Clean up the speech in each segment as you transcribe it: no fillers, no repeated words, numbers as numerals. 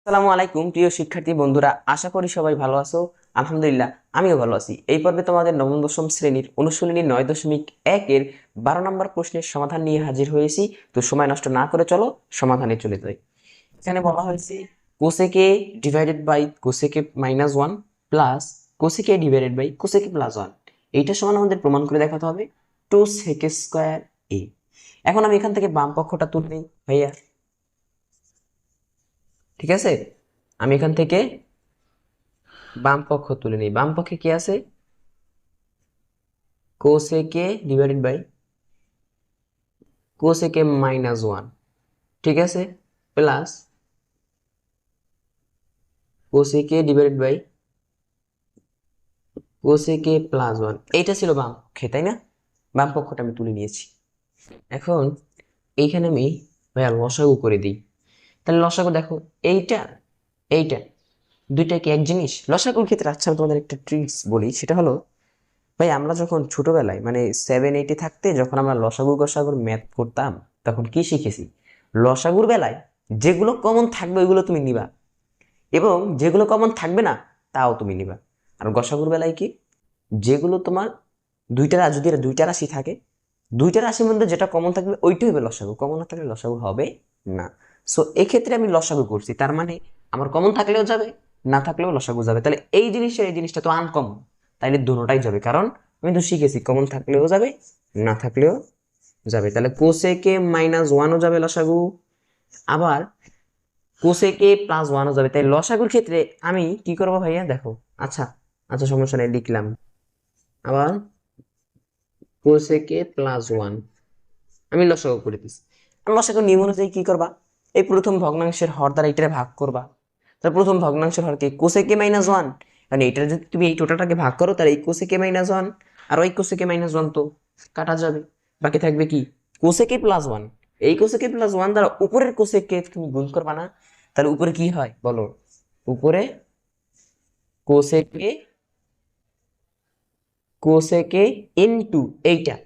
আসসালামু আলাইকুম প্রিয় শিক্ষার্থী বন্ধুরা, আশা করি সবাই ভালো আছো। আলহামদুলিল্লাহ, আমিও ভালো আছি। এই পর্বে তোমাদের নবম দশম শ্রেণীর অনুশীলনী 9.1-এর 12 নম্বর প্রশ্নের সমাধান নিয়ে হাজির হয়েছি। তো সময় নষ্ট না করে চলো সমাধানে চলে যাই। এখানে বলা হয়েছে cosec A divided by cosec A minus one plus cosec A divided by cosec A plus one, এইটা সমান আমাদের প্রমাণ করে দেখাতে হবে টু সেক স্কোয়ার এ। এখন আমি এখান থেকে বাম পক্ষটা তুলে নিই ভাইয়া, ঠিক আছে? আমি এখান থেকে বাম পক্ষ তুলে নিই। বাম পক্ষে কি আছে? Cosec A divided by cosec A minus one, ঠিক আছে, plus cosec A divided by cosec A plus one. এইটা ছিল বাম পক্ষে, তাই না? বাম পক্ষটা আমি তুলে নিয়েছি। এখন এইখানে আমি ভাইয়া লসাগু করে দিই। তাহলে লসাগু দেখো, এইটা এইটা দুইটা কি এক জিনিস? লসাগুর ক্ষেত্রে আচ্ছা আমি তোমাদের একটা ট্রিক্স বলি, সেটা হলো ভাই আমরা যখন ছোটবেলায় মানে 7-8-এ থাকতে যখন আমরা লসাগু গসাগুর ম্যাথ করতাম, তখন কি শিখেছি? লসাগুর বেলায় যেগুলো কমন থাকবে ওইগুলো তুমি নিবা, এবং যেগুলো কমন থাকবে না তাও তুমি নিবা। আর গসাগুর বেলায় কি, যেগুলো তোমার যদি দুইটা রাশি থাকে, দুইটা রাশির মধ্যে যেটা কমন থাকবে ওইটাই হবে লসাগু, কমন না থাকলে লসাগু হবে না। সো এক্ষেত্রে আমি লসাগু করছি, তার মানে আমার কমন থাকলেও যাবে, না থাকলেও লসাগু যাবে। তাহলে এই জিনিসটা তো আনকমন, তাইলে দুটোটাই যাবে, কারণ আমি তো শিখেছি কমন থাকলেও যাবে, না থাকলেও যাবে। তাহলে কোসেকে মাইনাস ওয়ানও যাবে লসাগু, আবার কোসেকে প্লাস ওয়ানও যাবে। তাই লসাগুর ক্ষেত্রে আমি কি করবো ভাইয়া দেখো, আচ্ছা আচ্ছা সমস্যা নেই, লিখলাম আবার কোসেকে প্লাস ওয়ান, আমি লসাগু করে দিচ্ছি। আমি লসাগু নিয়ম অনুযায়ী কি করবা, এই প্রথম ভগ্নাংশের হর দ্বারা এটারে ভাগ করবা। তাহলে প্রথম ভগ্নাংশের হরকে কোসেকে মাইনাস ওয়ান, কারণ এইটার যদি তুমি এই টোটালটাকে ভাগ করো তাহলে এই কোসেকে মাইনাস ওয়ান আর ওই কোসেকে মাইনাস ওয়ান তো কাটা যাবে, বাকি থাকবে কি কোসেকে প্লাস ওয়ান। এই কোসেকে প্লাস ওয়ান দ্বারা উপরের কোসেককে তুমি গুণ করবা না, তাহলে উপরে কি হয় বলো? উপরে কোসেকে কোসেকে ইনটু এইটা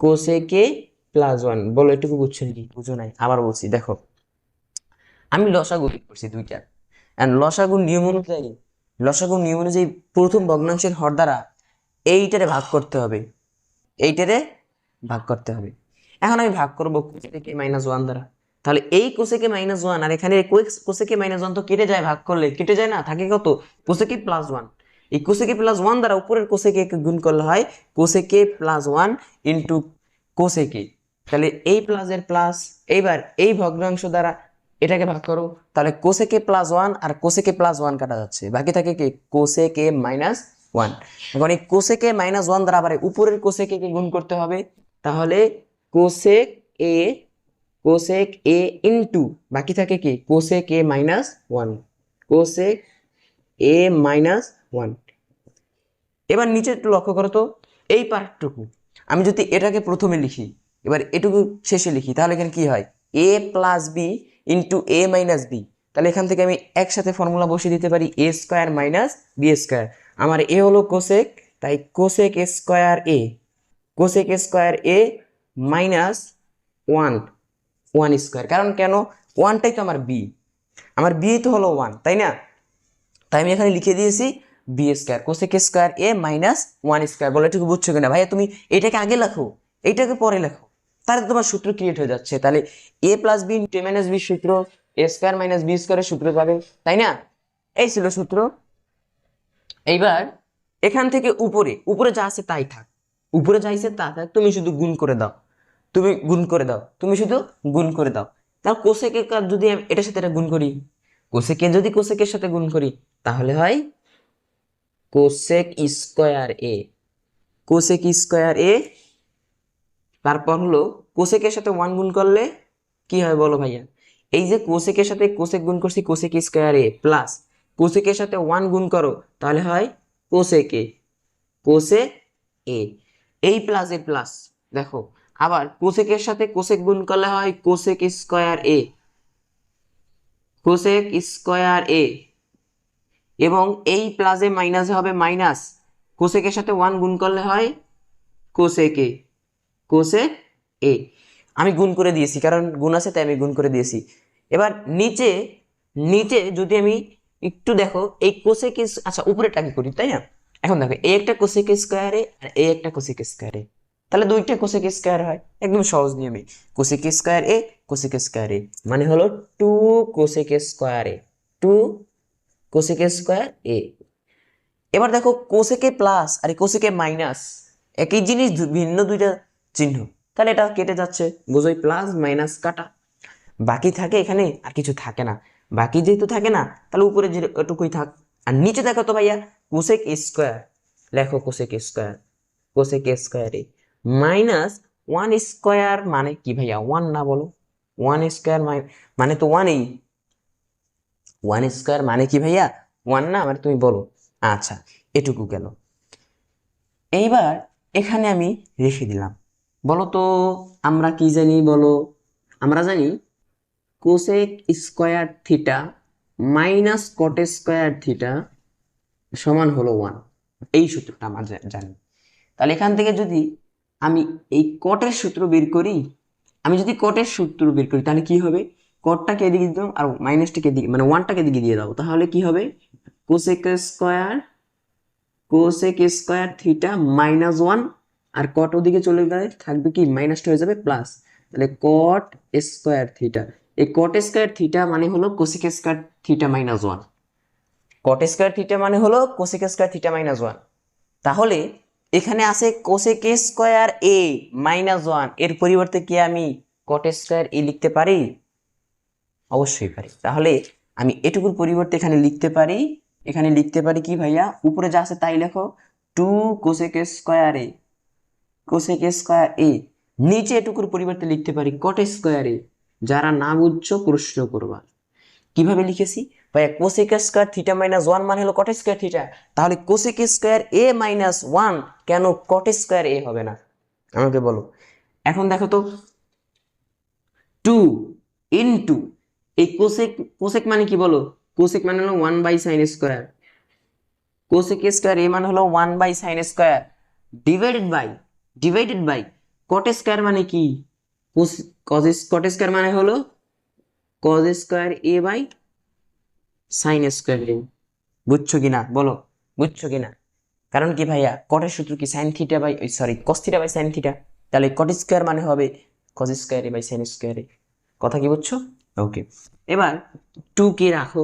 কোসেকে প্লাস ওয়ান। বলো এটুকু বুঝছো নাকি? বুঝো নাই? আবার বলছি দেখো, আমি লসাগু বের করছি দুইটা, এন্ড লসাগু নিয়ম অনুযায়ী প্রথম ভগ্নাংশের হর দ্বারা এইটারে ভাগ করতে হবে, এইটারে ভাগ করতে হবে। এখন আমি ভাগ করবো কোসেকে মাইনাস ওয়ান দ্বারা, তাহলে এই কোসেকে মাইনাস ওয়ান আর এখানে কোসেকে মাইনাস ওয়ান তো কেটে যায়, ভাগ করলে কেটে যায় না, থাকে কত? Cosec plus one. এই কোসেকে প্লাস ওয়ান দ্বারা উপরের কোসেকে গুণ করলে হয় cosec plus one into cosec. তাহলে এই প্লাসের প্লাস, এইবার এই ভগ্নাংশ দ্বারা এটাকে ভাগ করো, তাহলে কোসেকে প্লাস ওয়ান আর কোসেকে প্লাস ওয়ান কাটা যাচ্ছে, বাকি থাকে কি কোসেকে মাইনাস ওয়ান। এখন এই কোসেকে মাইনাস ওয়ান দ্বারা আবার উপরের কোসেকে কে গুণ করতে হবে, তাহলে কোসেক এ কোসেক এ ইন্টু বাকি থাকে কি কোসেক এ মাইনাস ওয়ান, কোসেক এ মাইনাস ওয়ান। এবার নিচে একটু লক্ষ্য করো তো, এই পার্টটুকু আমি যদি এটাকে প্রথমে লিখি, এবার এটুকু শেষে লিখি, তাহলে এখানে কি হয়? এ প্লাস বি ইন্টু এ মাইনাস বি। তাহলে এখান থেকে আমি একসাথে ফর্মুলা বসিয়ে দিতে পারি এ স্কোয়ার মাইনাস বি স্কোয়ার। আমার এ হলো কোসেক, তাই cosec square A, cosec square A minus one, one square. কারণ কেন? ওয়ানটাই তো আমার বি, আমার বি তো হলো ওয়ান, তাই না? তাই আমি এখানে লিখে দিয়েছি বি স্কোয়ার, কোসেক স্কোয়ার এ মাইনাস ওয়ান স্কোয়ার। বলে এটুকু বুঝছো কিনা ভাইয়া? তুমি এটাকে আগে লেখো, এইটাকে পরে লেখো, তাহলে তোমার সূত্র ক্রিয়েট হয়ে যাচ্ছে। তাহলে এ প্লাস বি ইন্টু এ মাইনাস বি সূত্র, এ স্কোয়ার মাইনাস বি স্কোয়ারের সূত্র পাবে, তাই না? এই ছিল সূত্র। এইবার এখান থেকে উপরে উপরে যা আছে তাই থাক, উপরে যা আছে তা থাক, তুমি শুধু গুণ করে দাও, তুমি গুণ করে দাও, তুমি শুধু গুণ করে দাও। তার কোসেকে যদি আমি এটার সাথে এটা গুণ করি, কোসেকে যদি কোসেকের সাথে গুণ করি, তাহলে হয় cosec square A, cosec square এ। তারপর হলো কোসেকের সাথে ওয়ান গুণ করলে কি হয় বলো ভাইয়া? এই যে কোসেকের সাথে কোসেক গুণ করছি, কোসেক স্কোয়ার এ প্লাস কোসেকের সাথে ওয়ান গুণ করো, তাহলে হয় কোসেক এ, কোসেক এ। এই প্লাস এ প্লাস, দেখো আবার কোসেকের সাথে কোসেক গুণ করলে হয় cosec square A, cosec square এ। এবং এই প্লাসে মাইনাসে হবে মাইনাস, কোসেকের সাথে ওয়ান গুণ করলে হয় কোসেক এ, কোসেক এ। আমি গুণ করে দিয়েছি, কারণ গুণ আছে তাই আমি গুণ করে দিয়েছি। এবার নিচে নিচে যদি আমি একটু দেখো এই কোসেক, আচ্ছা উপরেটাকে করি তাই না। এখন দেখো এ একটা কোসেক স্কোয়ারে আর এ একটা কোসেক স্কোয়ারে, তাহলে দুইটা কোসেক স্কোয়ার হয়, একদম সহজ নিয়মে। Cosec square A cosec square A মানে হলো 2 cosec square A, 2 cosec square A. এবার দেখো কোসেকে প্লাস আর কোসেকে মাইনাস একই জিনিস, ভিন্ন দুইটা চিহ্ন, তাহলে এটা কেটে যাচ্ছে, বোঝোই প্লাস মাইনাস কাটা, বাকি থাকে এখানে আর কিছু থাকে না। বাকি যেহেতু থাকে না তাহলে উপরে যেটুকুই থাক। আর নিচে দেখো তো ভাইয়া কোসেক স্কোয়ার, লেখো কোসেক স্কোয়ার, কোসেক স্কোয়ার এ মাইনাস 1 স্কোয়ার মানে কি ভাইয়া 1 না, বলো 1 স্কোয়ার মানে তো 1 এই, 1 স্কোয়ার মানে কি ভাইয়া 1 না, মানে তুমি বলো। আচ্ছা এটুকু গেল। এইবার এখানে আমি রেখে দিলাম, বলো তো আমরা কি জানি, বলো আমরা জানি cosec square theta minus cot square theta সমান হলো 1, এই সূত্রটা আমরা জানি। তাহলে এখান থেকে যদি আমি এই কটের সূত্র বের করি, আমি যদি কটের সূত্র বের করি তাহলে কি হবে, কটটাকে এদিকে দিতাম আর মাইনাসটাকে এদিকে মানে 1টাকে এদিকে দিয়ে দাও, তাহলে কি হবে কোসেক স্কোয়ার থিটা মাইনাস 1, আর কট ওদিকে চলে গেলে থাকবে কি মাইনাসটা হয়ে যাবে প্লাস, তাহলে কট স্কোয়ার থিটা, এই কট স্কোয়ার থিটা মানে হলো cosec square theta minus 1, cot square theta মানে হলো কোসেক স্কোয়ার থিটা মাইনাস 1। তাহলে এখানে আছে কোসেক স্কোয়ার এ মাইনাস 1, এর পরিবর্তে কি আমি কট স্কোয়ার এ লিখতে পারি? অবশ্যই পারি। তাহলে আমি এটুকুর পরিবর্তে এখানে লিখতে পারি কি ভাইয়া, উপরে যা আছে তাই লেখো 2 cosec square A, cosec square এ, নিচে এটুকুর পরিবর্তে লিখতে পারি কট স্কোয়ার এ। যারা না বুঝছো প্রশ্ন করবা। কিভাবে লিখেছি ভাইয়া, কোসেক স্কোয়ার থিটা মাইনাস 1 মানে হলো কট স্কোয়ার থিটা, তাহলে কোসেক স্কোয়ার এ মাইনাস 1 কেন কট স্কোয়ার এ হবে না আমাকে বলো। এখন দেখো তো 2 ইনটু এই কোসেক, কোসেক মানে কি বলো, কোসেক মানে হলো 1 by sine square, cosec square A মানে হলো 1 by sine square divided by cot square মানে কি, কট স্কোয়ার মানে হলো cos square A by sine square A. বুঝছো কিনা বলো, বুঝছো কিনা? কারণ কি ভাইয়া কটের সূত্র কি sine theta by sorry cos theta by sine theta, তাহলে কট স্কোয়ার মানে হবে cos square A by sine square A. কথা কি বুঝছো? ওকে, এবার 2 কে রাখো।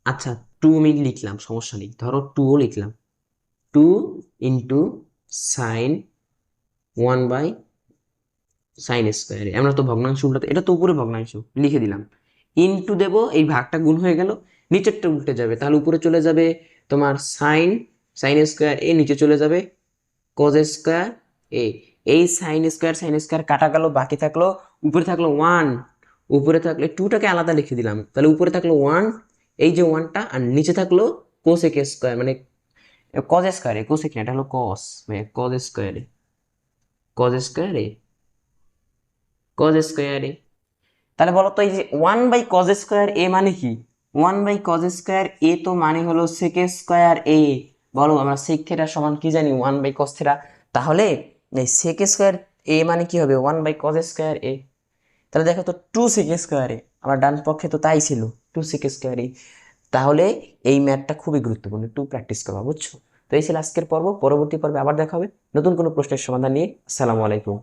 আচ্ছা 2 আমি লিখলাম, সমস্যা নেই, ধরো 2 ও লিখলাম, 2 into sine 1 by sine square, আমরা তো ভগ্নাংশ উল্টাতে, এটা তো উপরে ভগ্নাংশ লিখে দিলাম, ইনটু দেব, এই ভাগটা গুণ হয়ে গেল, নিচেরটা উল্টে যাবে, তাহলে উপরে চলে যাবে তোমার সাইন স্কোয়ার এ, নিচে চলে যাবে কজ স্কোয়ার এ, এই সাইন স্কোয়ার কাটা গেল, বাকি থাকলো উপরে থাকলো 1, উপরে থাকলে 2টাকে আলাদা লিখে দিলাম, তাহলে উপরে থাকলো 1, এই যে 1টা, আর নিচে থাকলো কোসেক স্কোয়ার মানে কজ স্কোয়ার এ, কোসেক না এটা হলো কস, কজ স্কোয়ার এ, কজ স্কোয়ার এ, কজ স্কোয়ার এ। তাহলে বলো তো এই যে 1 বাই কজ স্কোয়ার এ মানে কি, 1 বাই কজ স্কোয়ার এ তো মানে হলো সেক স্কোয়ার এ, বলো আমরা সেক থিটা সমান কি জানি 1 বাই কস থিটা, তাহলে এই সেক স্কোয়ার এ মানে কি হবে 1 বাই কজ স্কোয়ার এ। তাহলে দেখো তো 2 সেক স্কোয়ার এ, আমার ডান পক্ষে তো তাই ছিল 2 সেক স্কোয়ার এ। তাহলে এই ম্যাথটা খুবই গুরুত্বপূর্ণ, একটু প্র্যাকটিস করবা, বুঝছো? তো এই ছিল আজকের পর্ব, পরবর্তী পর্বে আবার দেখা হবে নতুন কোনো প্রশ্নের সমাধান নিয়ে। আসসালামু আলাইকুম।